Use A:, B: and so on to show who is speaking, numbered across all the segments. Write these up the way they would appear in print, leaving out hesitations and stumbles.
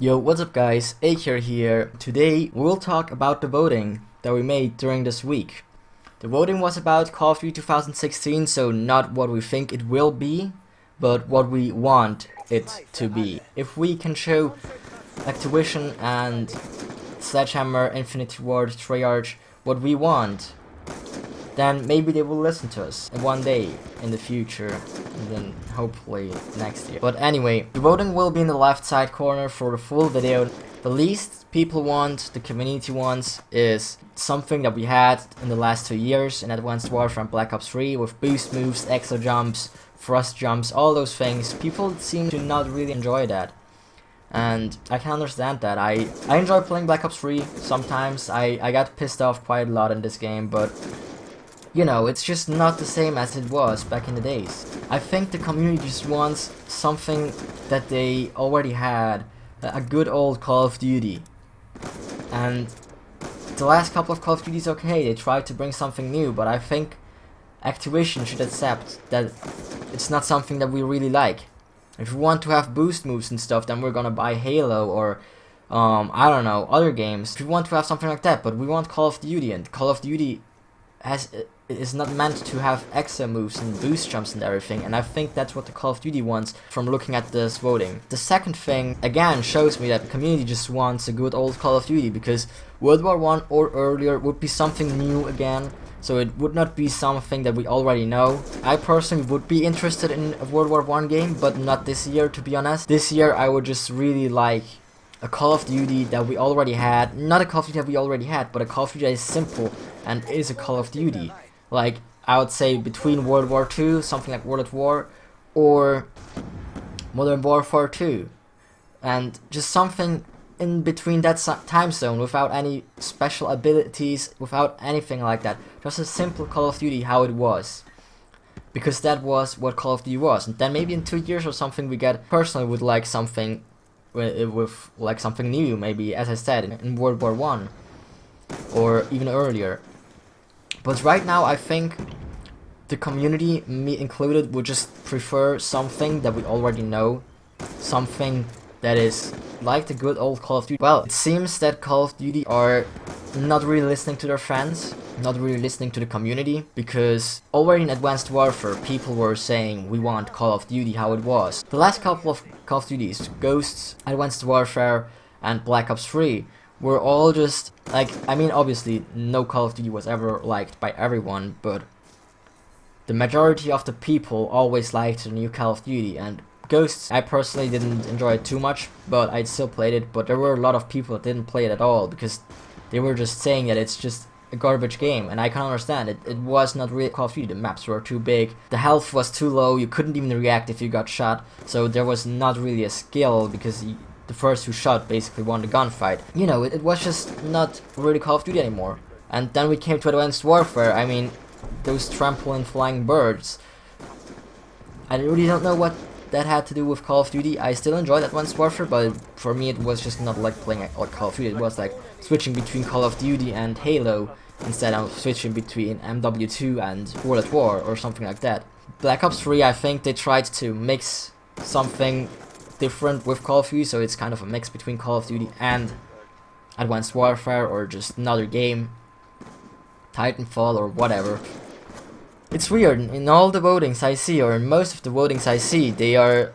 A: Yo, what's up guys, Aker here. Today we'll talk about the voting that we made during this week. The voting was about Call of Duty 2016, so not what we think it will be, but what we want it to be. If we can show Activision and Sledgehammer, Infinity Ward, Treyarch what we want, then maybe they will listen to us one day in the future, and then hopefully next year. But anyway, the voting will be in the left side corner for the full video. The least people want, the community wants, is something that we had in the last 2 years in Advanced Warfare and Black Ops 3 with boost moves, exo jumps, thrust jumps, all those things. People seem to not really enjoy that. And I can understand that. I enjoy playing Black Ops 3 sometimes. I got pissed off quite a lot in this game, but you know, it's just not the same as it was back in the days. I think the community just wants something that they already had, a good old Call of Duty. And the last couple of Call of Duty's okay, they tried to bring something new, but I think Activision should accept that it's not something that we really like. If we want to have boost moves and stuff, then we're gonna buy Halo or I don't know, other games. If we want to have something like that, but we want Call of Duty, and Call of Duty is not meant to have extra moves and boost jumps and everything, and I think that's what the Call of Duty wants from looking at this voting. The second thing again shows me that the community just wants a good old Call of Duty, because World War I or earlier would be something new again, so it would not be something that we already know. I personally would be interested in a World War I game, but not this year, to be honest. This year I would just really like a Call of Duty that we already had, not a Call of Duty that we already had, but a Call of Duty that is simple and is a Call of Duty. Like, I would say between World War II, something like World at War, or Modern Warfare 2. And just something in between that time zone, without any special abilities, without anything like that. Just a simple Call of Duty how it was. Because that was what Call of Duty was. And then maybe in 2 years or something we get, personally would like something with like something new, maybe, as I said, in World War I. Or even earlier. But right now I think the community, me included, would just prefer something that we already know. Something that is like the good old Call of Duty. Well, it seems that Call of Duty are not really listening to their fans, not really listening to the community, because already in Advanced Warfare people were saying we want Call of Duty how it was. The last couple of Call of Duties, Ghosts, Advanced Warfare and Black Ops 3, were all just like, I mean, obviously no Call of Duty was ever liked by everyone, but the majority of the people always liked the new Call of Duty. And Ghosts, I personally didn't enjoy it too much, but I still played it. But there were a lot of people that didn't play it at all, because they were just saying that it's just a garbage game, and I can understand it. It was not really Call of Duty. The maps were too big, the health was too low, you couldn't even react if you got shot, so there was not really a skill, because the first who shot basically won the gunfight. You know, it was just not really Call of Duty anymore. And then we came to Advanced Warfare. I mean, those trampoline flying birds, I really don't know what that had to do with Call of Duty. I still enjoyed Advanced Warfare, but for me it was just not like playing like Call of Duty. It was like switching between Call of Duty and Halo instead of switching between MW2 and World at War or something like that. Black Ops 3, I think they tried to mix something different with Call of Duty, so it's kind of a mix between Call of Duty and Advanced Warfare, or just another game, Titanfall or whatever. It's weird, in all the votings I see, or in most of the votings I see, they are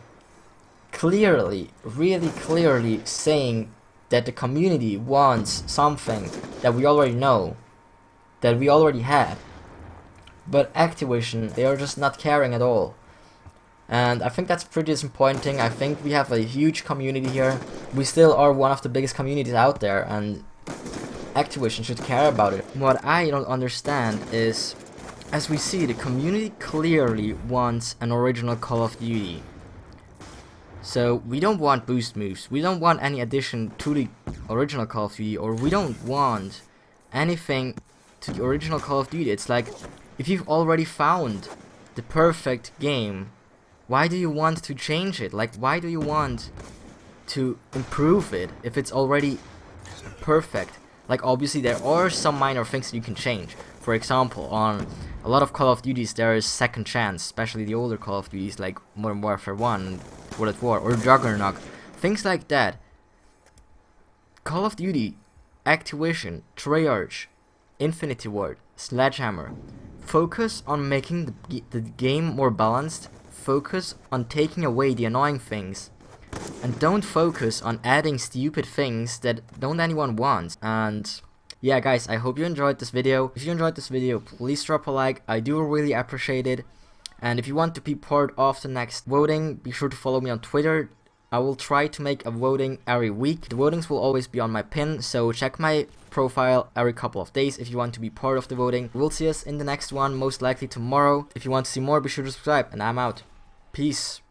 A: clearly, really clearly saying that the community wants something that we already know, that we already had. But Activision, they are just not caring at all. And I think that's pretty disappointing. I think we have a huge community here. We still are one of the biggest communities out there, and Activision should care about it. What I don't understand is, as we see, the community clearly wants an original Call of Duty. So we don't want boost moves, we don't want any addition to the original Call of Duty, or we don't want anything to the original Call of Duty. It's like, if you've already found the perfect game, why do you want to change it? Like, why do you want to improve it if it's already perfect? Like, obviously there are some minor things that you can change. For example, on a lot of Call of Duties there is second chance, especially the older Call of Duties like Modern Warfare 1, World at War, or Juggernaut. Things like that Call of Duty, Activision, Treyarch, Infinity Ward, Sledgehammer. Focus on making the game more balanced. Focus on taking away the annoying things. And don't focus on adding stupid things that don't anyone wants. And yeah, guys, I hope you enjoyed this video. If you enjoyed this video, please drop a like. I do really appreciate it. And if you want to be part of the next voting, be sure to follow me on Twitter. I will try to make a voting every week. The votings will always be on my pin, so check my profile every couple of days if you want to be part of the voting. We'll see us in the next one, most likely tomorrow. If you want to see more, be sure to subscribe, and I'm out. Peace.